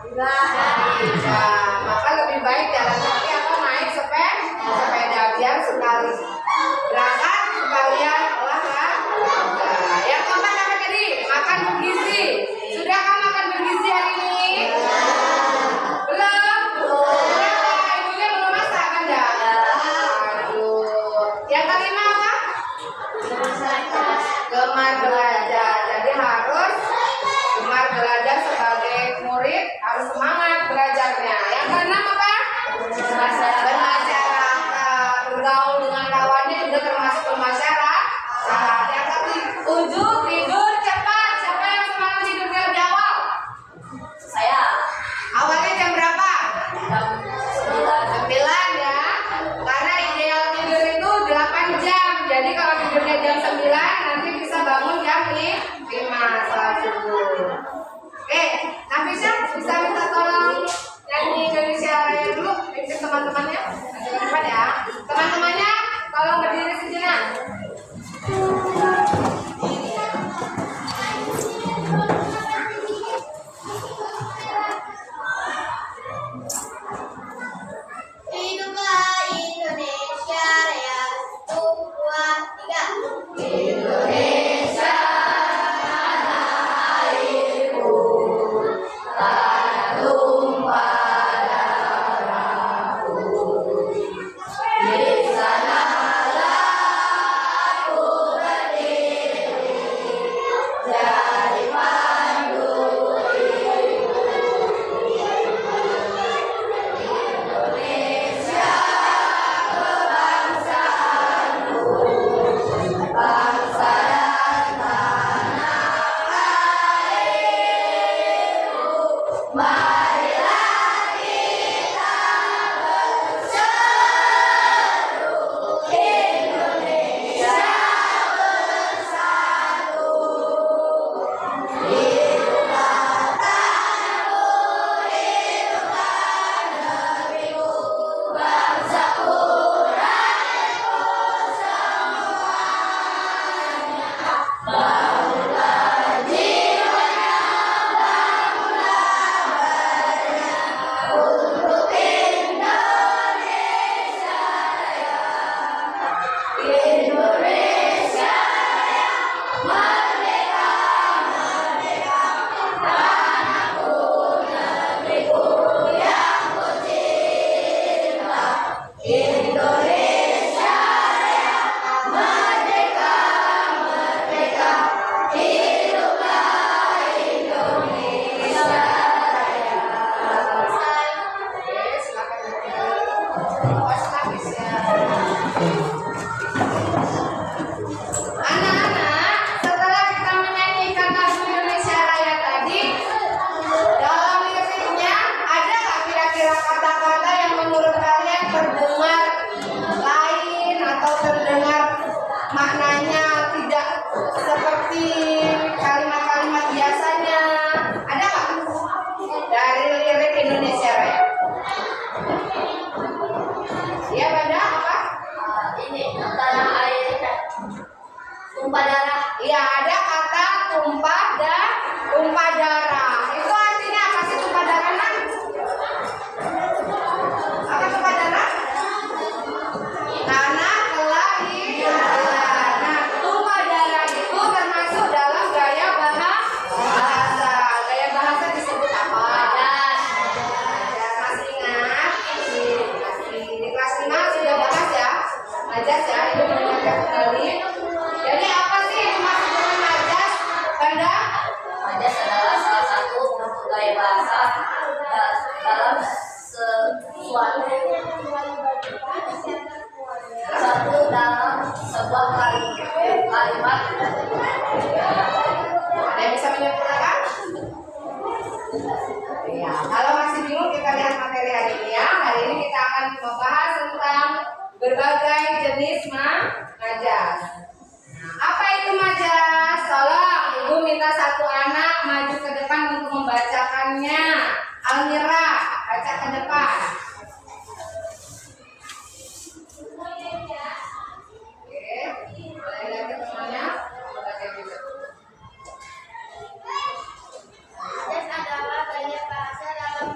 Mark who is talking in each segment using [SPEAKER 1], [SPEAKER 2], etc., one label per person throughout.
[SPEAKER 1] Tidak. Maka lebih baik jalan kaki atau naik sepeda biar sekali berangkat sekalian olahraga. Yang keempat apa tadi? Makan bergizi. Sudahkah makan bergizi hari ini? Belum? Kenapa? Ibunya belum masak kan ya? Aduh. Yang kelima apa? Gemar belajar. Jadi harus gemar belajar sebagai murid, harus semangat belajarnya. Yang keenam apa? Bermasyarakat. Bergaul dengan kawannya juga termasuk bermasyarakat. Yang ketujuh, tidur cepat. Siapa yang semalam tidur lebih awal?
[SPEAKER 2] Saya.
[SPEAKER 1] Awalnya jam berapa?
[SPEAKER 2] Jam
[SPEAKER 1] 9 ya. Karena ideal tidur itu 8 jam. Jadi kalau tidurnya jam 9 nanti bisa bangun jam 5 saat subuh. Oke, Nafisa bisa minta tolong nyanyi Indonesia Raya dulu ke teman-temannya. Nanti ke depan ya. Teman-temannya tolong berdiri sejenak.
[SPEAKER 3] Hiduplah Indonesia Raya. 2, 3.
[SPEAKER 2] Indonesia tanah airku, tanah tumpah darahku. Di sanalah aku berdiri, jadi pandu Indonesia kebangsaanku, bangsa dan tanah airku. Marilah kita berseru, Indonesia bersatu. Hiduplah tanahku, hiduplah negeriku, bangsaku, rakyatku semuanya. Bangunlah jiwanya, bangunlah badannya, untuk Indonesia Raya. Indonesia Raya, merdeka, merdeka, tanahku, negeriku yang ku cinta. Indonesia Raya, merdeka, merdeka, hiduplah Indonesia Raya.
[SPEAKER 1] Oke, silakan berdiri. Awas nangis ya. Anak-anak, setelah kita menyanyikan lagu Indonesia Raya tadi, dalam liriknya ada nggak kira-kira kata-kata yang menurut kalian terdengar lain atau terdengar maknanya tidak seperti kalimat-kalimat biasanya? Ada nggak dari lirik Indonesia Raya? Iya, Banda, apa?
[SPEAKER 2] Ini tanah air tumpah darah.
[SPEAKER 1] Iya, ada kata tumpah darah. Itu artinya apa sih tumpah darah, Nak? Apa tumpah darah? Tanah kelahiran. Nah, tumpah darah itu termasuk dalam gaya bahasa. Gaya bahasa disebut apa?
[SPEAKER 2] Majas.
[SPEAKER 1] Masih ingat? Di kelas 5 sudah bahas ya. Majas ya, itu mengingatkan kembali. Jadi apa sih yang dimaksud dengan majas, Banda?
[SPEAKER 2] Majas adalah salah satu bentuk gaya bahasa dalam sesuatu dalam sebuah kalimat.
[SPEAKER 1] Ada yang bisa menyempurnakan? Ya, kalau masih bingung kita lihat materi hari ini ya. Hari ini kita akan membahas tentang berbagai jenis majas. Nah, apa itu majas? Tolong Ibu minta satu anak maju ke depan untuk membacakannya. Almira, baca ke depan. Oke, boleh lihat ke temannya. Baca juga.
[SPEAKER 3] Majas adalah gaya bahasa dalam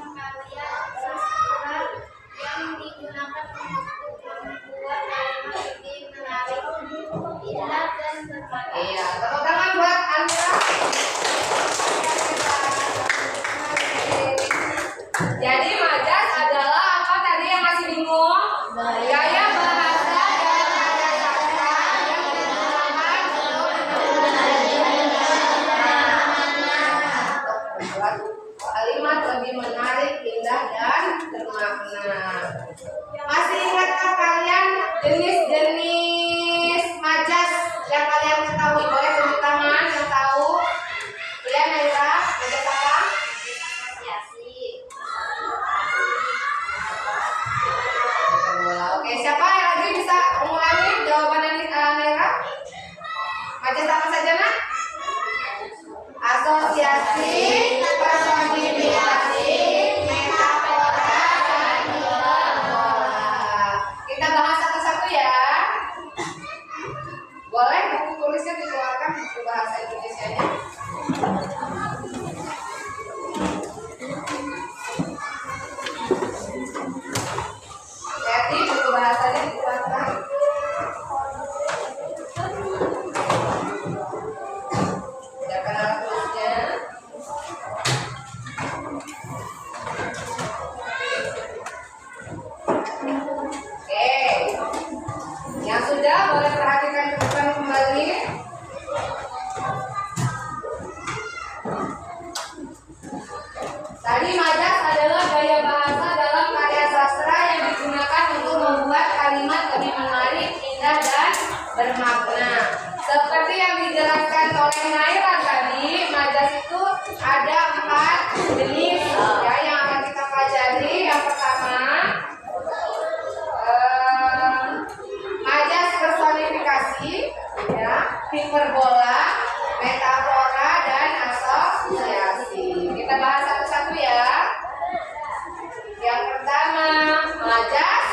[SPEAKER 2] personifikasi.
[SPEAKER 1] Oke, siapa yang lagi bisa mengulangi jawaban Nera? Baca sama saja, Nak. Asosiasi, personifikasi, metafora, dan hiperbola. Kita bahas satu-satu ya. Boleh buku tulisnya dikeluarkan buku bahasa Indonesia-nya. Jadi buku bahasanya dikeluarkan. Siapkan alat tulisnya. Oke, yang sudah boleh perhatikan ke depan kembali. Tadi majas adalah gaya bahasa dalam karya sastra yang digunakan untuk membuat kalimat lebih menarik, indah, dan bermakna. Seperti yang dijelaskan oleh Naira tadi, majas itu ada 4 jenis ya yang akan kita pelajari. Yang pertama, majas personifikasi, ya, hiperbola, metafora, dan asosiasi. Kita bahas satu-satu ya. Yang pertama, majas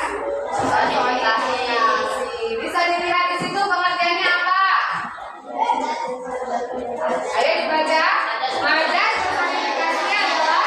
[SPEAKER 1] personifikasi. Bisa dilihat di situ pengertiannya apa? Ayo dibaca. Majas personifikasi adalah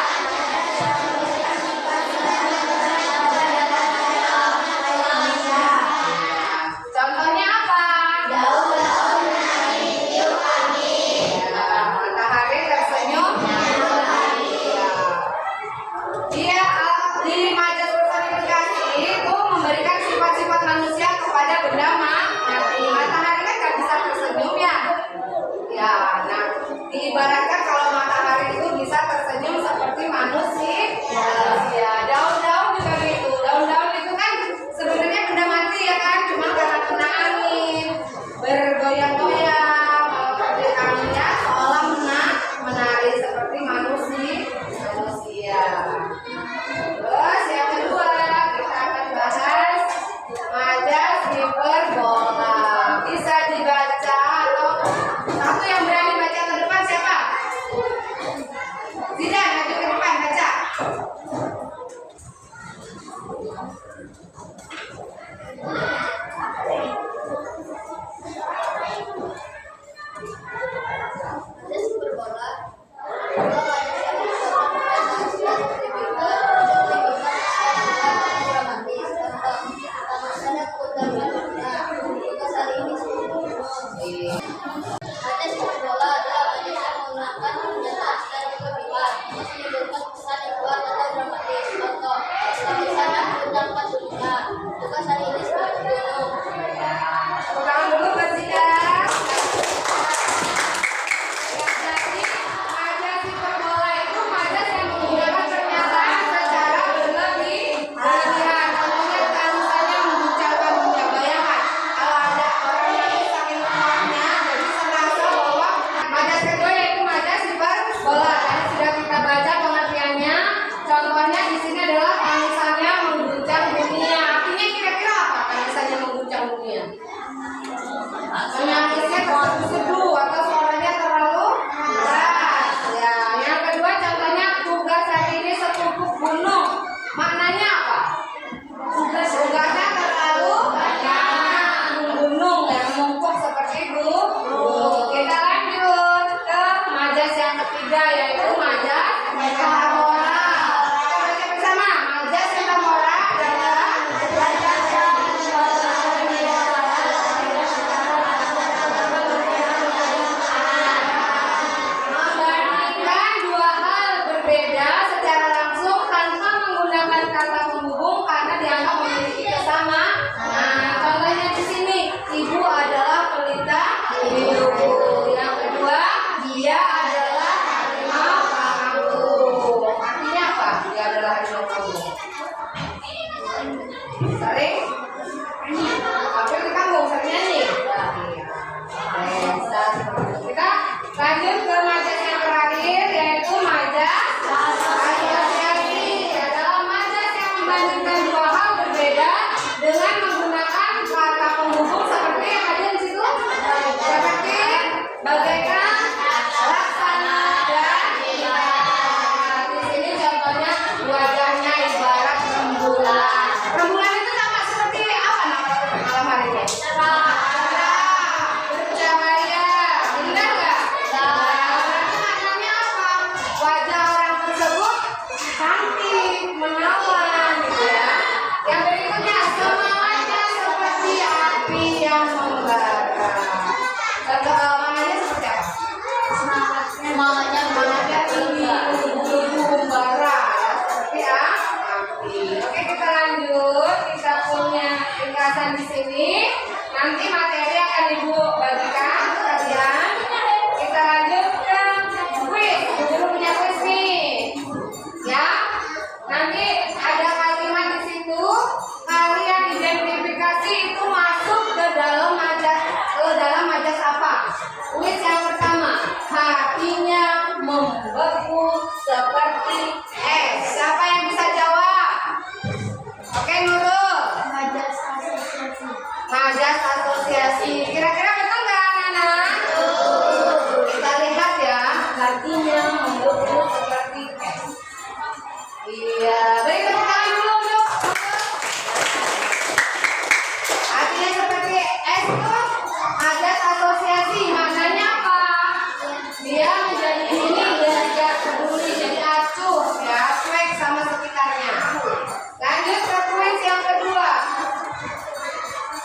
[SPEAKER 1] baik, menawan gitu ya. Yang berikutnya semangatnya seperti api yang membara. Maknanya seperti apa?
[SPEAKER 2] Semangatnya
[SPEAKER 1] tinggi, membara ya, seperti api. Oke, kita lanjut. Kita punya ringkasan di sini. Nanti materi akan Ibu bagikan ke kalian. Kita lanjut ke kuis. Ibu punya kuis nih. Ya. Nanti ada kalimat di situ. Kalian identifikasi itu masuk ke dalam majas apa? Kuis yang pertama. Hatinya membeku seperti es. Siapa yang bisa jawab? Oke, Nurul. Majas asosiasi. Kira-kira betul nggak, anak-anak? Kita lihat ya. Hatinya membeku seperti es. Iya. Beri tepuk tangan dulu, yuk. Hatinya seperti es tuh. Majas asosiasi. Maknanya apa? Dia menjadi ini, dia tidak peduli, jadi acuh ya, cuek sama sekitarnya. Lanjut ke kuis yang kedua.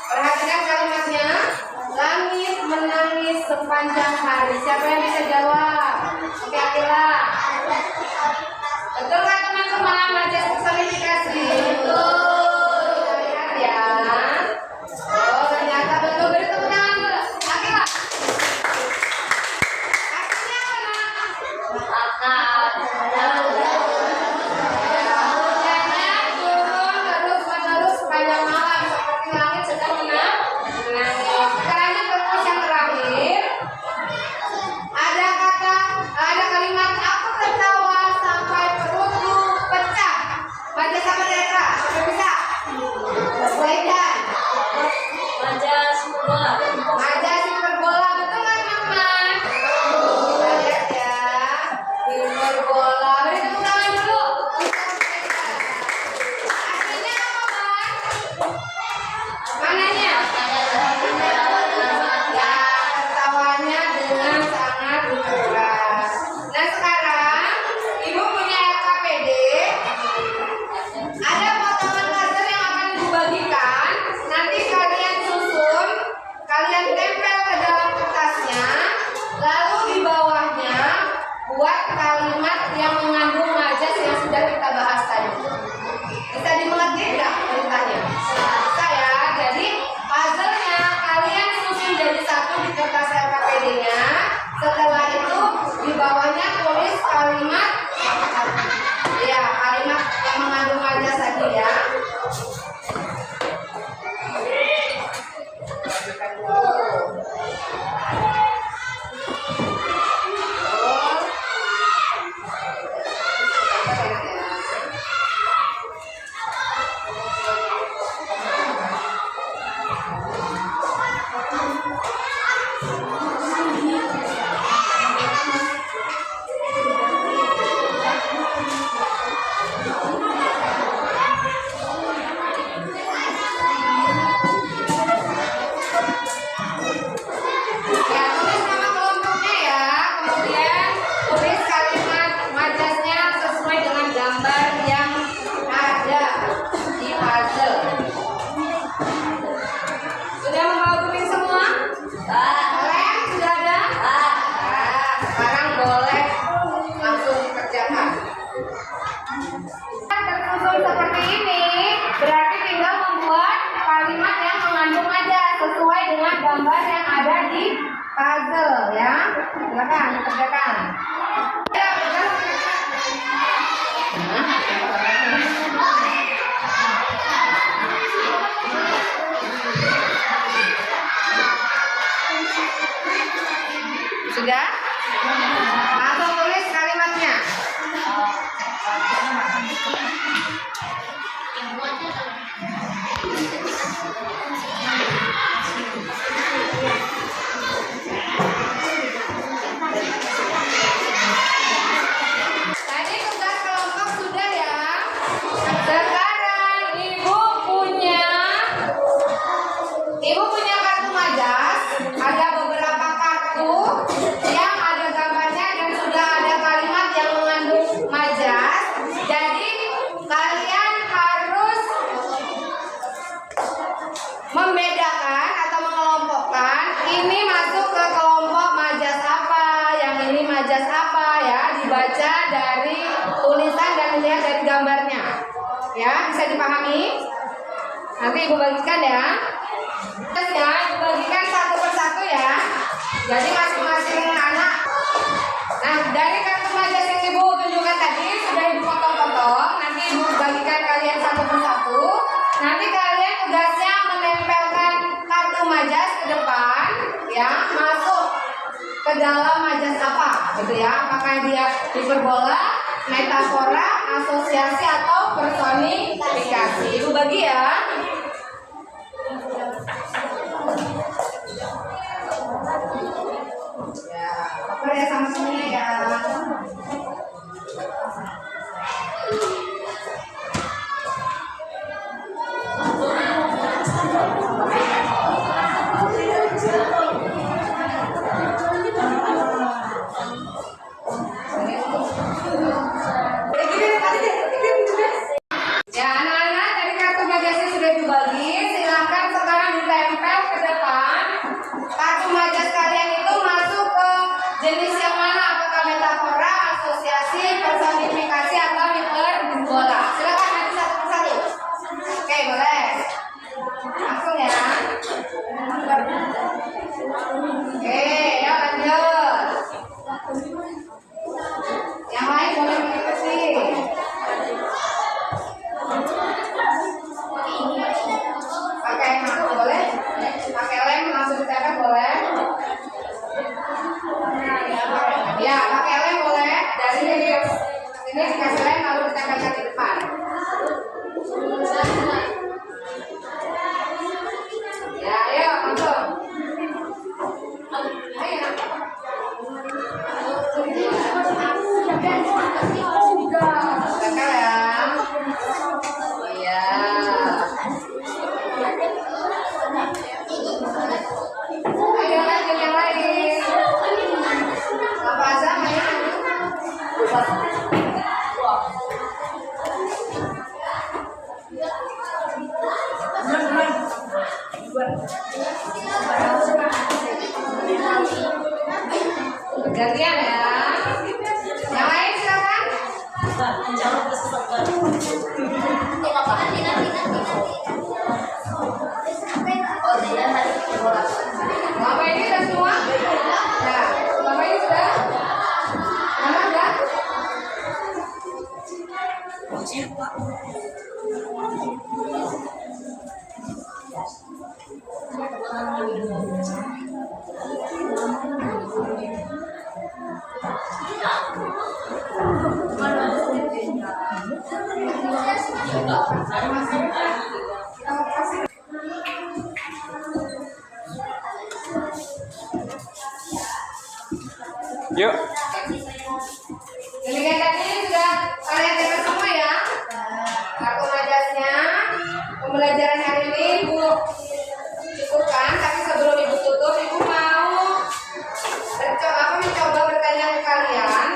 [SPEAKER 1] Perhatikan kalimatnya. Langit menangis sepanjang hari. Siapa yang bisa jawab? Oke, Akila. Betul kan teman-teman? Majas personifikasi. Betul. Kita lihat ya. Oh, ternyata betul. Beri tepuk tangan dulu. Akila. Artinya apa, Nak? Hujannya turun terus-menerus sepanjang malam seperti langit sedang menangis. Kita lanjut ke kuis yang terakhir. Ada kalimat aku tertawa sampai perutku pecah. Baca sama Tetra. Siapa bisa? Wedan.
[SPEAKER 2] Majas bola.
[SPEAKER 1] Majas hiperbola. Betul kan, teman-teman? Kita lihat ya. Hiperbola. Beri tepuk tangan dulu. Artinya apa, Bang? Mananya? Ya, tertawanya dengan sangat keras. Nah, sekarang Ibu punya LKPD. Ada potongan laser yang akan Ibu bagikan. Nanti kalian susun, kalian tempel ke dalam kertasnya. Lalu di bawahnya buat kalimat yang mengandung majas yang sudah kita bahas tadi. Bisa dimengerti nggak perintahnya? Bisa ya. Jadi puzzle-nya kalian susun jadi satu di kertas LKPD-nya. Setelah itu di bawahnya tulis kalimat kalimat yang mengandung majas tadi ya. Ya, tulis nama kelompoknya ya. Kemudian tulis kalimat majasnya sesuai dengan gambar yang ada di puzzle. Sudah membawa kuping semua? Boleh? Sudah ada? Nah, sekarang boleh langsung dikerjakan. Tersusun seperti ini, berarti tinggal membuat kalimat yang mengandung majas sesuai dengan gambar yang ada di puzzle ya. Silakan dikerjakan. Ya, betul. Sudah? Langsung tulis kalimatnya. Tadi tugas kelompok sudah ya. Sekarang Ibu punya kartu majas. Ada beberapa kartu yang ada gambarnya dan sudah ada kalimat yang mengandung majas. Jadi lihat dari gambarnya. Ya, bisa dipahami? Nanti Ibu bagikan ya. Ya, Ibu bagikan satu persatu ya. Jadi masing-masing anak. Nah, dari kartu majas yang Ibu tunjukkan tadi sudah Ibu potong-potong. Nanti Ibu bagikan kalian satu persatu. Nanti kalian tugasnya menempelkan kartu majas ke depan, ya, masuk ke dalam majas apa, gitu ya. Apakah dia hiperbola, metafora, asosiasi atau personifikasi. Ibu bagi ya. Ya, apa ya sama semuanya ya. Ya anak-anak, dari kartu majasnya sudah dibagi. Silahkan sekarang ditempel ke depan. Kartu majas kalian itu masuk ke jenis yang mana? Apakah metafora, asosiasi, personifikasi atau hiperbola? Silakan nanti satu persatu. Oke, boleh. Langsung ya. Oke, ya lanjut. Yang lain boleh mengikuti. Pakai hak boleh, pakai lem langsung ditempel boleh. Ya, pakai lem boleh. Dari sini dikasih lem lalu ditempelkan di depan. Ya, ayo langsung. Ayo. Tempel ya. Iya. Ayo lanjut yang lain. Apa aja ya? Gantian ya. Yang lain silakan. Bapak ini sudah semua? Ya, Bapak ini sudah? Mana enggak?
[SPEAKER 4] Yuk.
[SPEAKER 1] Demikian tadi sudah kalian dengar semua ya. Kartu majasnya. Pembelajaran hari ini Ibu cukupkan, tapi sebelum Ibu tutup, Ibu mau mencoba bertanya ke kalian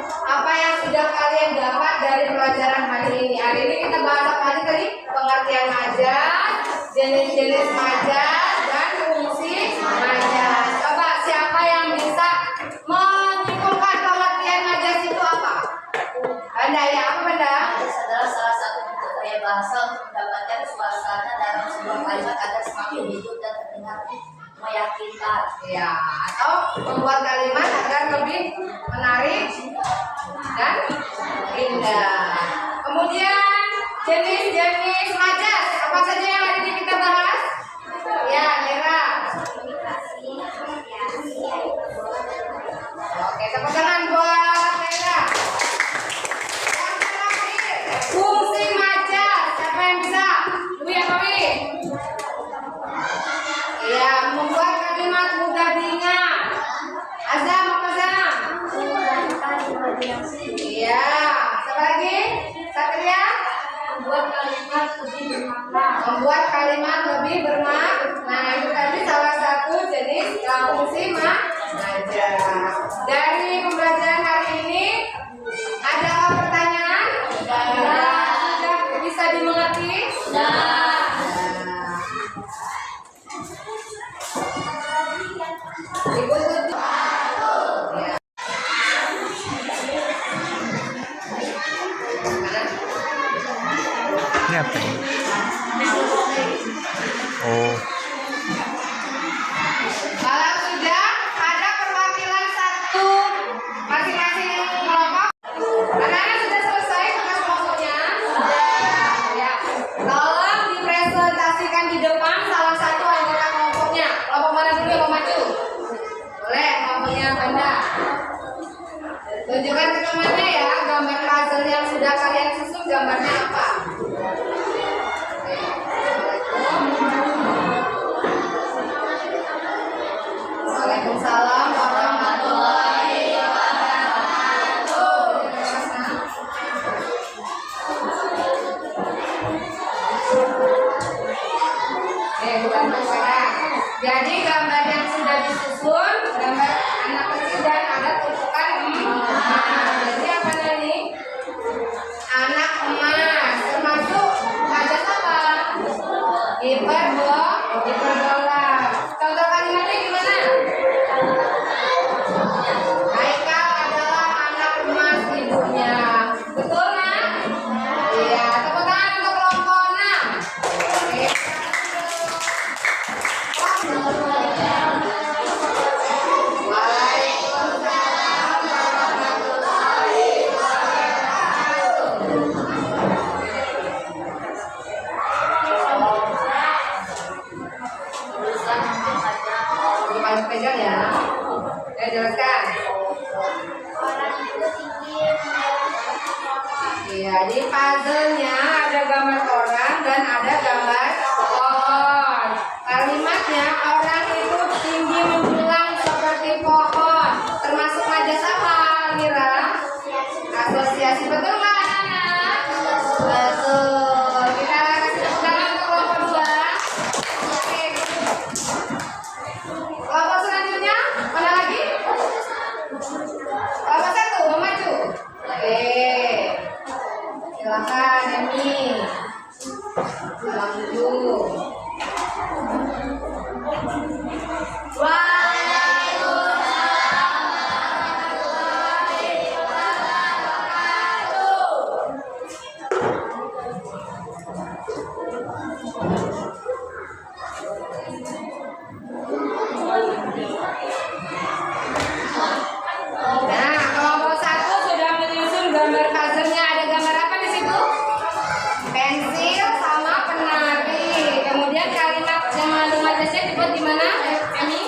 [SPEAKER 1] apa yang sudah kalian dapat dari pelajaran hari ini. Hari ini kita bahas apa aja tadi? Pengertian majas, jenis-jenis majas, dan fungsi majas. Coba siapa yang bisa menyimpulkan pengertian majas itu apa? Benda ya, apa benda?
[SPEAKER 2] Majas adalah salah satu bentuk gaya bahasa untuk mendapatkan suasana dalam sebuah kalimat agar semakin hidup dan terdengar meyakinkan.
[SPEAKER 1] Ya, atau membuat kalimat agar lebih menarik dan indah. Kemudian jenis-jenis majas apa saja yang hari ini kita bahas? Ya, Nera. Oke, tepuk tangan buat Nera. Yang terakhir, fungsi majas. Siapa yang bisa? Dwi apa Wi? Ya, membuat kalimat mudah diingat. Azam apa Azam? Iya. Siapa lagi? Satria? Membuat kalimat lebih bermakna. Membuat kalimat lebih bermakna. Nah, itu tadi salah satu jenis fungsi majas. Dari pembelajaran hari ini, ada apa pertanyaan? Sudah bisa dimengerti?
[SPEAKER 2] Sudah.
[SPEAKER 1] Ibu tutup. Ya.
[SPEAKER 4] Ini apa ini? Oh,
[SPEAKER 1] Kalau sudah ada perwakilan satu masing-masing kelompok. Anak-anak sudah selesai tugas kelompoknya? Ya. Tolong dipresentasikan di depan salah satu anggota kelompoknya. Kelompok mana dulu yang mau maju? Boleh, kelompoknya Banda. Tunjukkan ke temannya ya, gambar puzzle yang sudah kalian susun gambarnya apa? Waalaikumsalam warahmatullahi wabarakatuh. Bantu sekarang. Jadi gambar yang sudah disusun, gambar anak kecil dan ada tumpukan emas. Jadi apa nih? Anak emas, termasuk ada apa? Hiperbola. Contoh kalimatnya gimana? Haikal adalah anak emas ibunya. Betul nggak? Iya. Tepuk tangan untuk kelompok 6. Oke. Waalaikumsalam warahmatullahi wabarakatuh. Dipanggil pegang ya. Saya jelaskan.
[SPEAKER 3] Orang itu tinggi
[SPEAKER 1] Iya, di puzzle-nya ada gambar orang dan ada gambar pohon. Kalimatnya orang itu tinggi menjulang seperti pohon. Termasuk majas apa, Mira? Asosiasi. Betul nggak anak-anak? Betul. Kita kasih tepuk tangan untuk kelompok 2. Oke. Kelompok selanjutnya mana lagi? Kelompok 1 mau maju. Oke. Silakan Emi. Salam dulu. Nah, kelompok 1 sudah menyusun gambar puzzle-nya. Ada gambar apa di situ? Pensil sama penari. Kemudian kalimat yang mengandung majasnya dibuat di mana, Emi?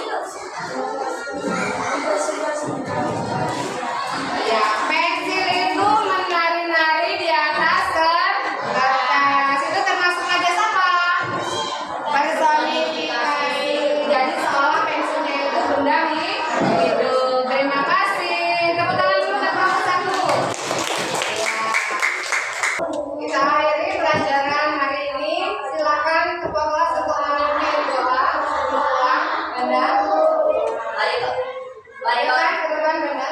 [SPEAKER 1] Ya, pensil itu menari-nari di atas kertas. Itu termasuk majas apa? Personifikasi. Jadi seolah pensilnya itu benda hidup. Terima kasih. Tepuk tangan dulu untuk kelompok 1. Ya. Kita akhiri pelajaran hari ini. Silakan ketua kelas untuk memimpin doa. Benda.
[SPEAKER 2] Mari Pak. Mari Pak.
[SPEAKER 1] Silakan ke depan Benda.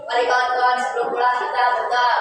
[SPEAKER 2] Mari kawan-kawan sebelum pulang kita berdoa